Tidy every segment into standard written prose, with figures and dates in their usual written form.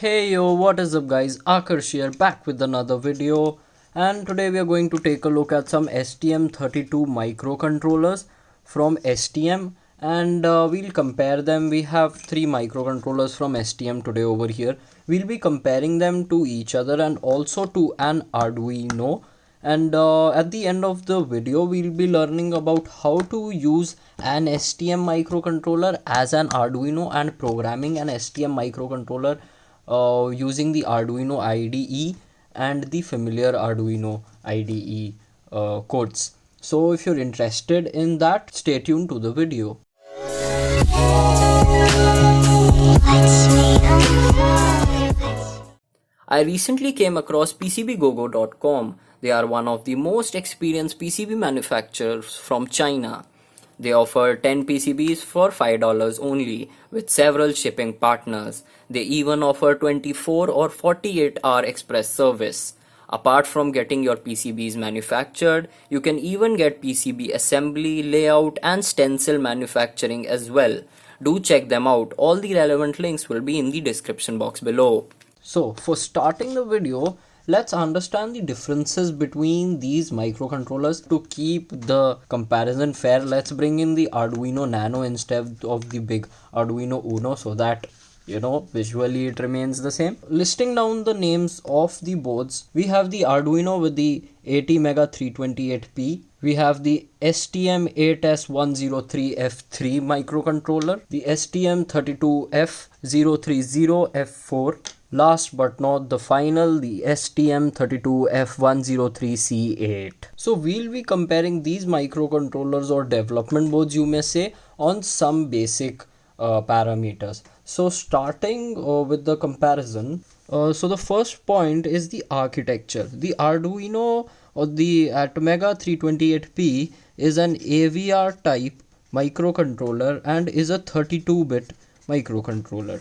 Hey yo, what is up guys? Akarsh here back with another video, and today we are going to take a look at some STM32 microcontrollers from STM, and we'll compare them. We have three microcontrollers from STM today over here. We'll be comparing them to each other and also to an Arduino, and at the end of the video we'll be learning about how to use an STM microcontroller as an Arduino and programming an STM microcontroller using the Arduino IDE and the familiar Arduino IDE codes. So if you're interested in that, stay tuned to the video. I recently came across PCBGoGo.com. They are one of the most experienced PCB manufacturers from China. They offer 10 PCBs for $5 only with several shipping partners. They even offer 24 or 48-hour express service. Apart from getting your PCBs manufactured, you can even get PCB assembly, layout and stencil manufacturing as well. Do check them out. All the relevant links will be in the description box below. So for starting the video, let's understand the differences between these microcontrollers. To keep the comparison fair, let's bring in the Arduino Nano instead of the big Arduino Uno so that visually it remains the same. Listing down the names of the boards, we have the Arduino with the ATmega 328P. We have the STM8S103F3 microcontroller, the STM32F030F4. Last but not the final, the STM32F103C8. So we'll be comparing these microcontrollers or development boards, you may say, on some basic parameters. So starting with the comparison, so the first point is the architecture. The Arduino or the ATmega 328P is an AVR type microcontroller and is a 32-bit microcontroller.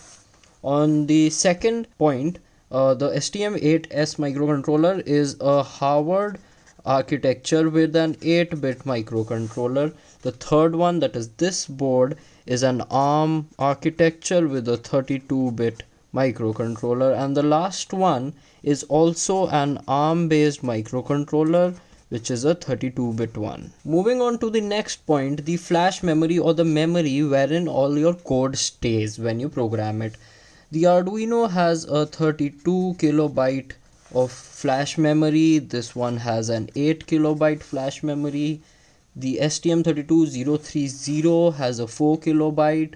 On the second point, the STM8S microcontroller is a Harvard architecture with an 8-bit microcontroller. The third one, that is this board, is an ARM architecture with a 32-bit microcontroller, and the last one is also an ARM based microcontroller, which is a 32-bit one. Moving on to the next point, the flash memory or the memory wherein all your code stays when you program it. The Arduino has a 32 kilobyte of flash memory. This one has an 8 kilobyte flash memory. The STM32030 has a 4 kilobyte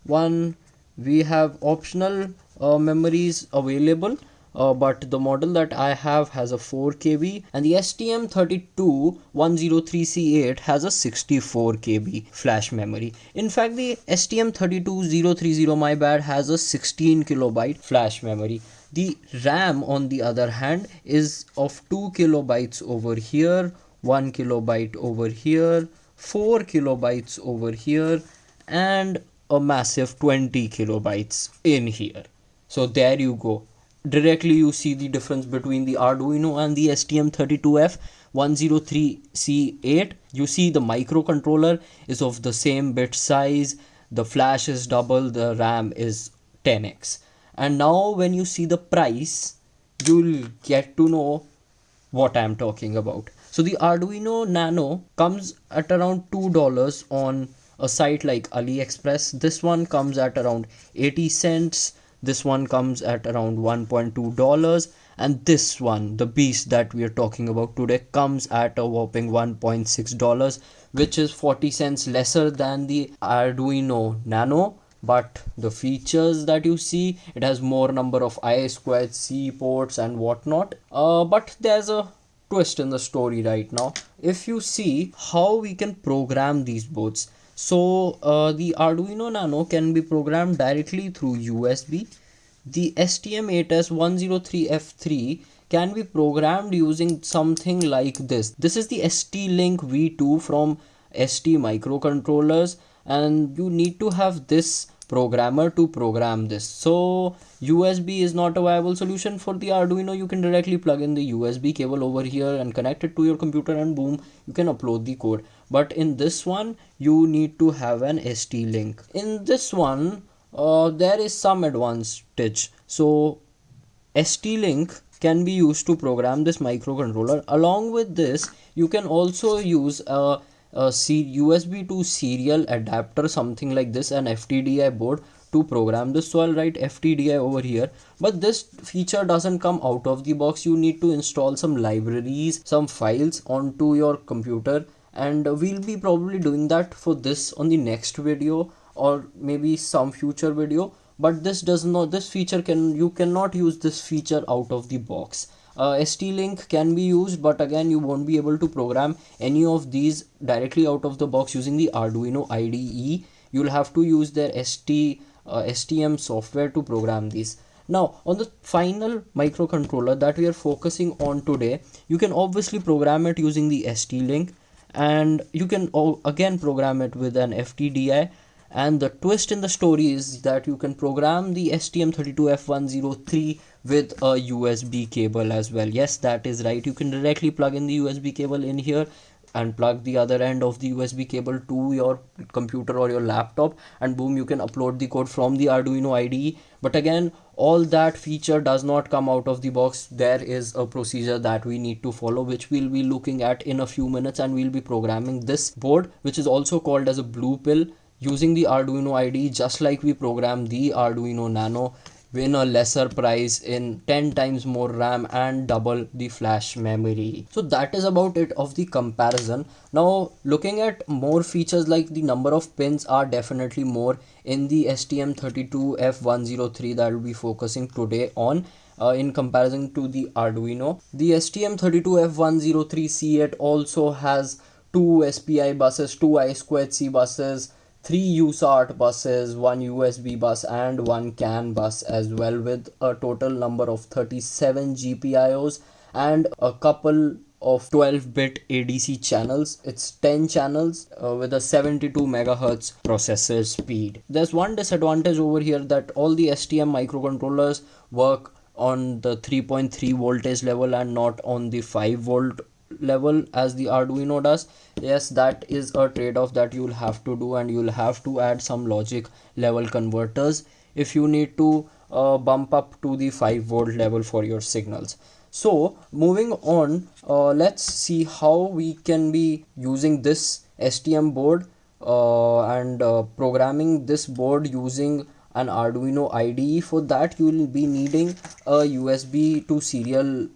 one. We have optional memories available, but the model that I have has a 4 KB, and the STM32103C8 has a 64 KB flash memory. In fact, the STM32030, my bad, has a 16 kilobyte flash memory. The RAM on the other hand is of 2 kilobytes over here, 1 kilobyte over here, 4 kilobytes over here, and a massive 20 kilobytes in here. So there you go. Directly you see the difference between the Arduino and the STM32F103C8. You see the microcontroller is of the same bit size, the flash is double, the RAM is 10x. And now when you see the price, you'll get to know what I'm talking about. So the Arduino Nano comes at around $2 on a site like AliExpress. This one comes at around 80 cents. This one comes at around $1.2, and this one, the beast that we are talking about today, comes at a whopping $1.6, which is 40 cents lesser than the Arduino Nano. But the features that you see, it has more number of I2C ports and whatnot. But there's a twist in the story right now. If you see how we can program these boards, so the Arduino Nano can be programmed directly through USB. The STM8S103F3 can be programmed using something like this. This is the ST-Link V2 from ST microcontrollers, and you need to have this programmer to program this. So USB is not a viable solution for the Arduino. You can directly plug in the USB cable over here and connect it to your computer, and boom, you can upload the code. But in this one, you need to have an ST-Link. In this one, there is some advantage. So ST-Link can be used to program this microcontroller. Along with this, you can also use a USB to serial adapter, something like this, an FTDI board to program this. So I'll write FTDI over here, but this feature doesn't come out of the box. You need to install some libraries, some files onto your computer, and we'll be probably doing that for this on the next video or maybe some future video. But this does not, this feature you cannot use this feature out of the box. ST-Link can be used, but again you won't be able to program any of these directly out of the box using the Arduino IDE. You'll have to use their STM software to program these. Now on the final microcontroller that we are focusing on today, you can obviously program it using the ST-Link, and you can again program it with an FTDI. And the twist in the story is that you can program the STM32F103 with a USB cable as well. Yes, that is right. You can directly plug in the USB cable in here and plug the other end of the USB cable to your computer or your laptop, and boom, you can upload the code from the Arduino IDE. But again, all that feature does not come out of the box. There is a procedure that we need to follow, which we'll be looking at in a few minutes, and we'll be programming this board, which is also called as a blue pill, using the Arduino IDE, just like we program the Arduino Nano, win a lesser price in 10 times more RAM and double the flash memory. So that is about it of the comparison. Now looking at more features, like the number of pins are definitely more in the STM32F103 that we'll be focusing today on. In comparison to the Arduino, the STM32F103C, it also has 2 SPI buses, 2 I2C buses, 3 USART buses, 1 USB bus and 1 CAN bus as well, with a total number of 37 GPIOs and a couple of 12-bit ADC channels. It's 10 channels with a 72 megahertz processor speed. There's one disadvantage over here, that all the STM microcontrollers work on the 3.3 voltage level and not on the 5 volt level as the Arduino does. Yes, that is a trade-off that you'll have to do, and you'll have to add some logic level converters if you need to bump up to the 5 volt level for your signals. So moving on, let's see how we can be using this STM board and programming this board using an Arduino IDE. For that you will be needing a USB to serial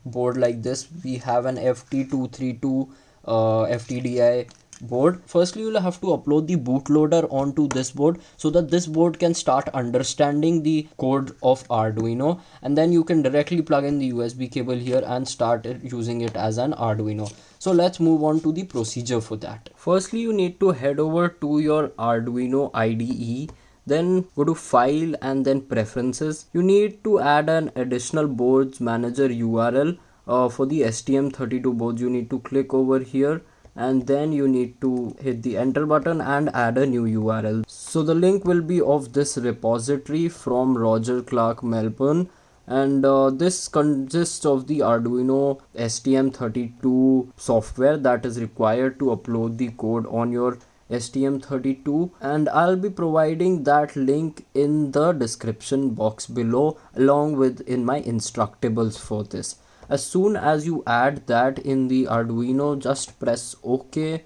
board like this. We have an FT232 FTDI board. Firstly, you will have to upload the bootloader onto this board so that this board can start understanding the code of Arduino, and then you can directly plug in the USB cable here and start using it as an Arduino. So let's move on to the procedure for that. Firstly, you need to head over to your Arduino IDE, then go to file and then preferences. You need to add an additional boards manager URL for the STM32 boards. You need to click over here and then you need to hit the enter button and add a new URL. So the link will be of this repository from Roger Clark Melbourne, and this consists of the Arduino STM32 software that is required to upload the code on your STM32, and I'll be providing that link in the description box below along with in my instructables for this. As soon as you add that in the Arduino, just press OK,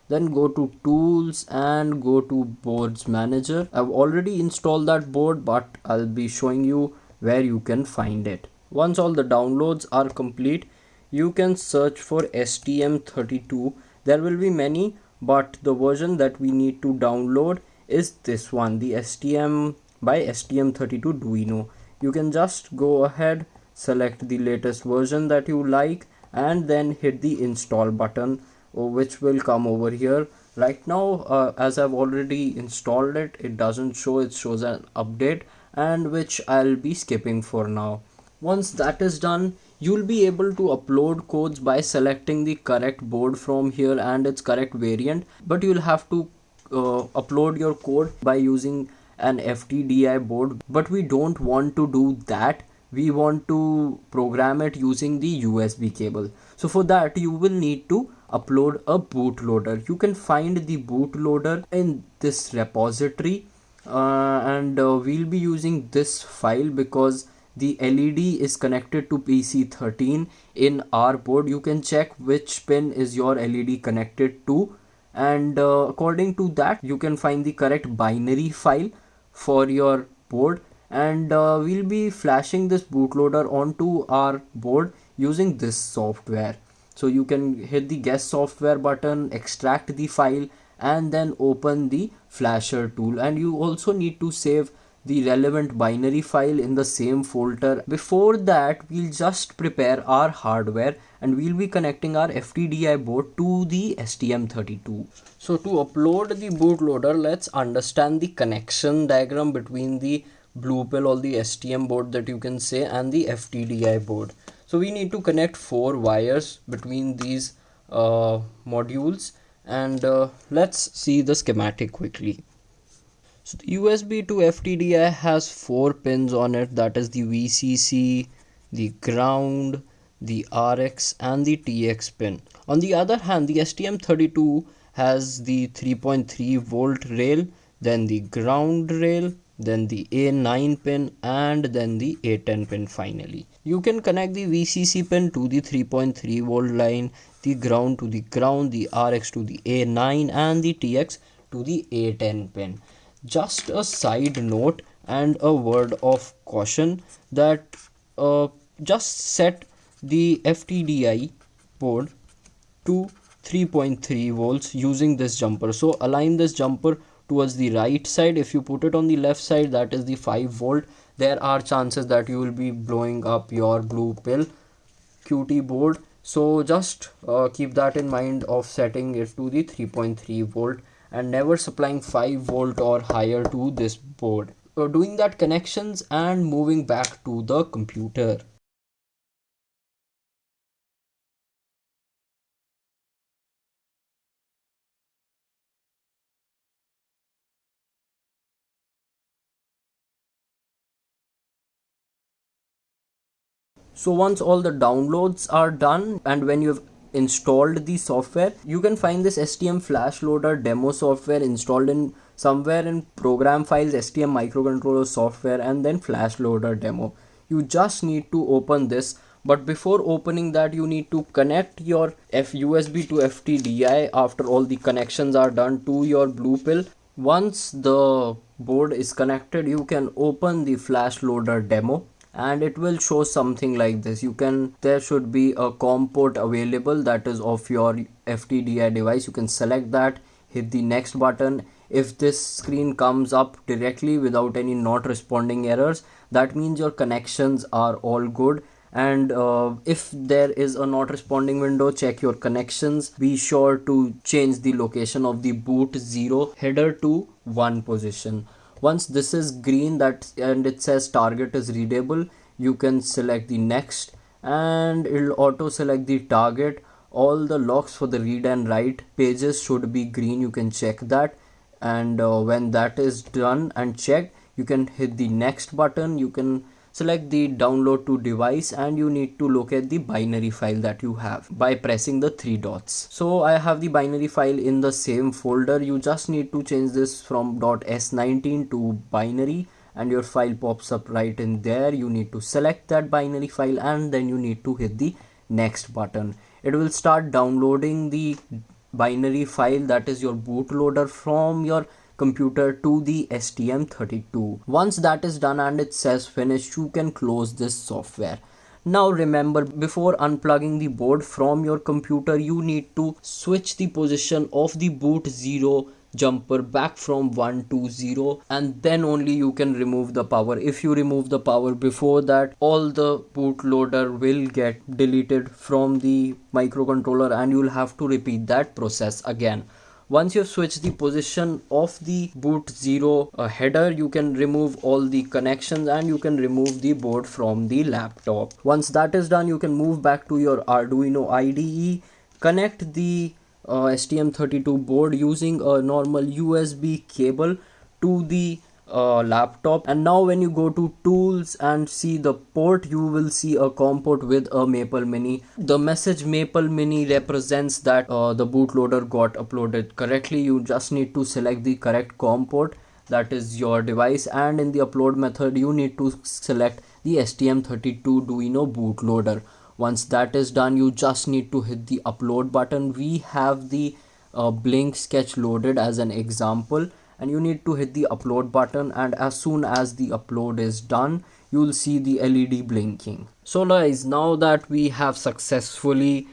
then go to tools and go to boards manager. I've already installed that board, but I'll be showing you where you can find it. Once all the downloads are complete, you can search for STM32. There will be many, but the version that we need to download is this one, the STM by STM32 Duino. You can just go ahead, select the latest version that you like, and then hit the install button, which will come over here. Right now, as I've already installed it, it doesn't show, it shows an update, and which I'll be skipping for now. Once that is done, you'll be able to upload codes by selecting the correct board from here and its correct variant, but you'll have to upload your code by using an FTDI board. But we don't want to do that. We want to program it using the USB cable. So for that you will need to upload a bootloader. You can find the bootloader in this repository, and we'll be using this file because the LED is connected to PC13 in our board. You can check which pin is your LED connected to, and according to that you can find the correct binary file for your board, and we'll be flashing this bootloader onto our board using this software. So you can hit the guest software button, extract the file, and then open the flasher tool. And you also need to save the relevant binary file in the same folder. Before that, we'll just prepare our hardware, and we'll be connecting our FTDI board to the STM32. So to upload the bootloader, let's understand the connection diagram between the blue pill or the STM board that you can say and the FTDI board. So we need to connect 4 wires between these modules, and let's see the schematic quickly. So the USB to FTDI has 4 pins on it, that is the VCC, the ground, the RX and the TX pin. On the other hand, the STM32 has the 3.3 volt rail, then the ground rail, then the A9 pin, and then the A10 pin finally. You can connect the VCC pin to the 3.3 volt line, the ground to the ground, the RX to the A9 and the TX to the A10 pin. Just a side note and a word of caution that just set the FTDI board to 3.3 volts using this jumper. So align this jumper towards the right side. If you put it on the left side, that is the 5 volt, there are chances that you will be blowing up your blue pill QT board. So just keep that in mind of setting it to the 3.3 volt and never supplying 5 volt or higher to this board. Doing that connections and moving back to the computer. So once all the downloads are done and when you've installed the software, you can find this STM flash loader demo software installed in somewhere in program files, STM microcontroller software, and then flash loader demo. You just need to open this, but before opening that you need to connect your USB to FTDI after all the connections are done to your blue pill. Once the board is connected, you can open the flash loader demo and it will show something like this. There should be a COM port available that is of your FTDI device. You can select that, hit the next button. If this screen comes up directly without any not responding errors, that means your connections are all good. And if there is a not responding window, check your connections. Be sure to change the location of the boot 0 header to 1 position. Once this is green and it says target is readable, you can select the next and it'll auto select the target. All the locks for the read and write pages should be green. You can check that, and when that is done and checked, you can hit the next button. You can select the download to device and you need to locate the binary file that you have by pressing the 3 dots. So I have the binary file in the same folder. You just need to change this from .s19 to binary and your file pops up right in there. You need to select that binary file and then you need to hit the next button. It will start downloading the binary file, that is your bootloader, from your computer to the STM32. Once that is done and it says finished, you can close this software. Now remember, before unplugging the board from your computer, you need to switch the position of the boot 0 jumper back from 1 to 0, and then only you can remove the power. If you remove the power before that, all the bootloader will get deleted from the microcontroller and you'll have to repeat that process again. Once you've switched the position of the boot 0 header, you can remove all the connections and you can remove the board from the laptop. Once that is done, you can move back to your Arduino IDE, connect the STM32 board using a normal USB cable to the laptop, and now when you go to tools and see the port, you will see a COM port with a Maple Mini. The message Maple Mini represents that the bootloader got uploaded correctly. You just need to select the correct COM port, that is your device, and in the upload method you need to select the STM32 Duino bootloader. Once that is done, you just need to hit the upload button. We have the Blink sketch loaded as an example, and you need to hit the upload button, and as soon as the upload is done, you'll see the LED blinking. So guys, now that we have successfully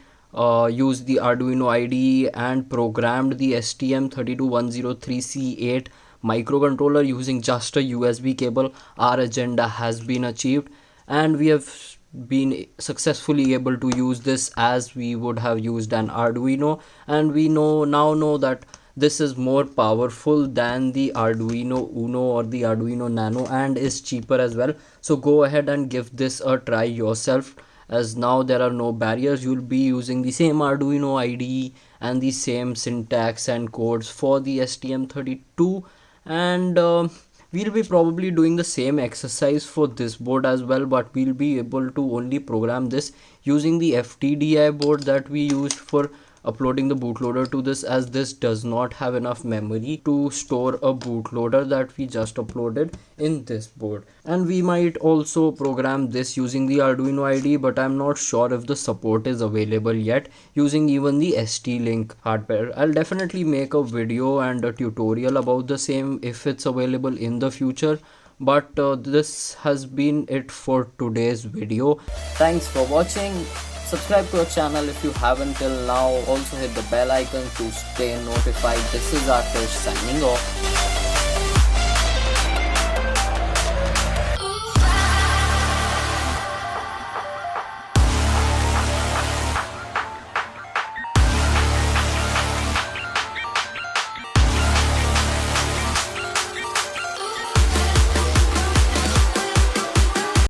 used the Arduino IDE and programmed the STM32103C8 microcontroller using just a USB cable, our agenda has been achieved, and we have been successfully able to use this as we would have used an Arduino, and we now know that this is more powerful than the Arduino Uno or the Arduino Nano, and is cheaper as well. So go ahead and give this a try yourself, as now there are no barriers. You'll be using the same Arduino IDE and the same syntax and codes for the STM32, and we'll be probably doing the same exercise for this board as well, but we'll be able to only program this using the FTDI board that we used for uploading the bootloader to this, as this does not have enough memory to store a bootloader that we just uploaded in this board. And we might also program this using the Arduino IDE, but I'm not sure if the support is available yet using even the ST-Link hardware. I'll definitely make a video and a tutorial about the same if it's available in the future. But this has been it for today's video. Thanks for watching. Subscribe to our channel if you haven't till now. Also hit the bell icon to stay notified. This is Aakash signing off.